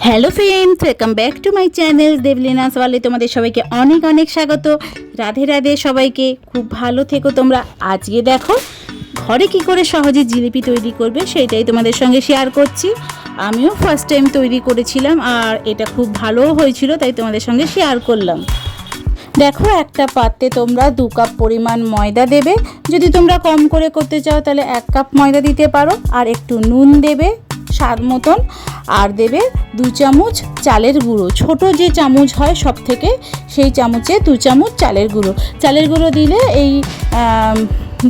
Hello friends, welcome back to my channel Debleena's ওয়ালে। তোমাদের সবাইকে অনেক অনেক স্বাগত। রাধে রাধে সবাইকে, খুব ভালো থেকো তোমরা। আজকে দেখো ঘরে কি করে সহজে জিলিপি তৈরি করবে সেটাই তোমাদের সঙ্গে শেয়ার করছি। আমিও ফার্স্ট টাইম তৈরি করেছিলাম আর এটা খুব ভালোও হয়েছিল, তাই তোমাদের সঙ্গে শেয়ার করলাম। দেখো, একটা পাত্রে তোমরা 2 কাপ পরিমাণ ময়দা দেবে। যদি তোমরা কম করে করতে চাও তাহলে 1 কাপ ময়দা দিতে পারো। আর একটু নুন দেবে স্বাদ মতন, আর দেবে 2 চামচ চালের গুঁড়ো। ছোট যে চামচ হয় সব থেকে, সেই চামচে 2 চামচ চালের গুঁড়ো। চালের গুঁড়ো দিলে এই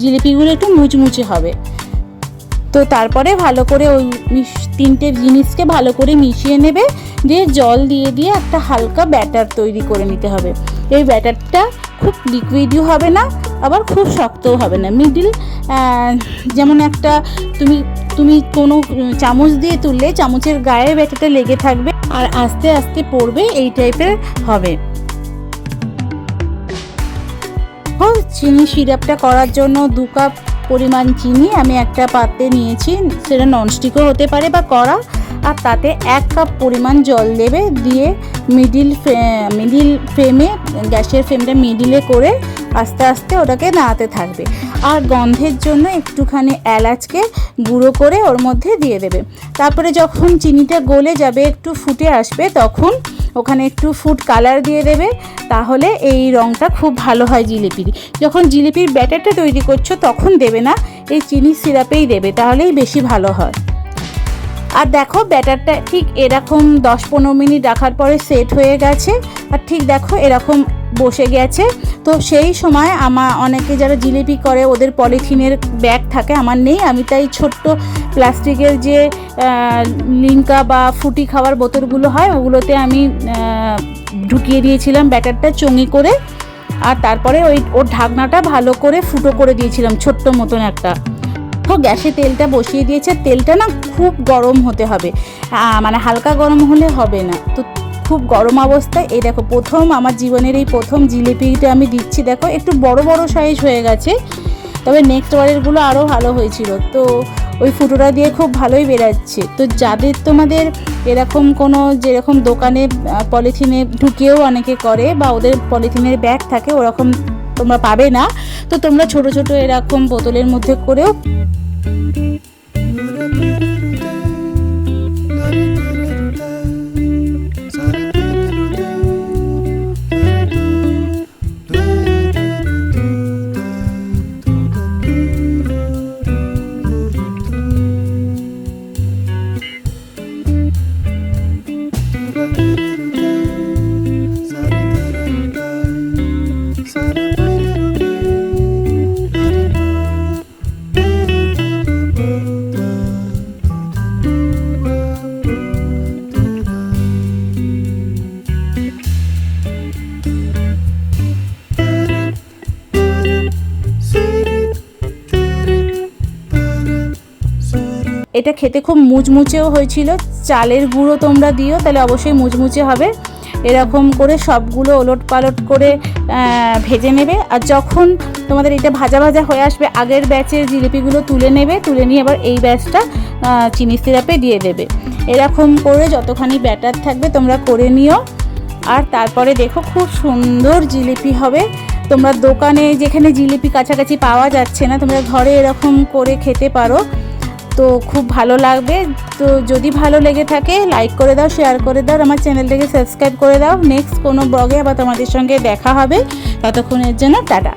জিলিপিগুলো একটু মুচমুচে হবে। তো তারপরে ভালো করে ওই 3টে জিনিসকে ভালো করে মিশিয়ে নেবে, দিয়ে জল দিয়ে দিয়ে একটা হালকা ব্যাটার তৈরি করে নিতে হবে। এই ব্যাটারটা খুব লিকুইডও হবে না, আবার খুব শক্তও হবে না, মিডিল। যেমন একটা তুমি কোনো চামচ দিয়ে তুললে চামচের গায়ে ব্যাটারটা লেগে থাকবে আর আস্তে আস্তে পড়বে, এই টাইপের হবে। চিনি সিরাপটা করার জন্য 2 কাপ পরিমাণ চিনি আমি একটা পাত্রে নিয়েছি, সেটা ননস্টিকও হতে পারে বা কড়া। আর তাতে 1 কাপ পরিমাণ জল দেবে, দিয়ে মিডিল ফ্লেমে, গ্যাসের ফ্লেমটা মিডিলে করে আস্তে আস্তে ওটাকে নাড়াতে থাকবে। আর গন্ধের জন্য একটুখানি এলাচকে গুঁড়ো করে ওর মধ্যে দিয়ে দেবে। তারপরে যখন চিনিটা গলে যাবে, একটু ফুটে আসবে, তখন ওখানে একটু ফুড কালার দিয়ে দেবে। তাহলে এই রঙটা খুব ভালো হয় জিলিপির। যখন জিলিপির ব্যাটারটা তৈরি করছো তখন দেবে না, এই চিনি সিরাপেই দেবে, তাহলেই বেশি ভালো হয়। আর দেখো, ব্যাটারটা ঠিক এরকম 10-15 মিনিট রাখার পরে সেট হয়ে গেছে। আর ঠিক দেখো এরকম বসে গেছে। তো সেই সময় অনেকে যারা জিলিপি করে ওদের পলিথিনের ব্যাগ থাকে, আমার নেই। আমি তাই ছোট্ট প্লাস্টিকের যে লিঙ্কা বা ফুটি খাওয়ার বোতলগুলো হয়, ওগুলোতে আমি ঢুকিয়ে দিয়েছিলাম ব্যাটারটা চঙি করে। আর তারপরে ওর ঢাকনাটা ভালো করে ফুটো করে দিয়েছিলাম, ছোট্ট মতন একটা। তো গ্যাসে তেলটা বসিয়ে দিয়েছে। তেলটা না খুব গরম হতে হবে, মানে হালকা গরম হলে হবে না। তো খুব গরম অবস্থায় এই দেখো, আমার জীবনের এই প্রথম জিলিপিটা আমি দিচ্ছি। দেখো একটু বড় বড় সাইজ হয়ে গেছে, তবে নেক্সট বারেরগুলো আরও ভালো হয়েছিল। তো ওই ফুটোটা দিয়ে খুব ভালোই বেরাচ্ছে। তো যাদের তোমাদের এরকম কোনো, যেরকম দোকানে পলিথিনে ঢুকিয়েও অনেকে করে বা ওদের পলিথিনের ব্যাগ থাকে, ওরকম তোমরা পাবে না। তো তোমরা ছোট ছোট এরকম বোতলের মধ্যে করেও এটা খেতে খুব মুচমুচেও হয়েছিল। চালের গুঁড়ো তোমরা দিও, তাহলে অবশ্যই মুচমুচে হবে। এরকম করে সবগুলো ওলট পালট করে ভেজে নেবে। আর যখন তোমাদের এটা ভাজা ভাজা হয়ে আসবে, আগের ব্যাচের জিলিপিগুলো তুলে নেবে, তুলে নিয়ে এবার এই ব্যাচটা চিনি সিরাপে দিয়ে দেবে। এরকম করে যতখানি ব্যাটার থাকবে তোমরা করে নিও। আর তারপরে দেখো খুব সুন্দর জিলিপি হবে। তোমরা দোকানে যেখানে জিলিপি কাছাকাছি পাওয়া যাচ্ছে না, তোমরা ঘরে এরকম করে খেতে পারো, তো খুব ভালো লাগবে। তো যদি ভালো লেগে থাকে লাইক করে দাও, শেয়ার করে দাও, আমার চ্যানেলটাকে সাবস্ক্রাইব করে দাও। নেক্সট কোনো ব্লগে আবার তোমাদের সঙ্গে দেখা হবে। ততক্ষণের জন্য টাটা।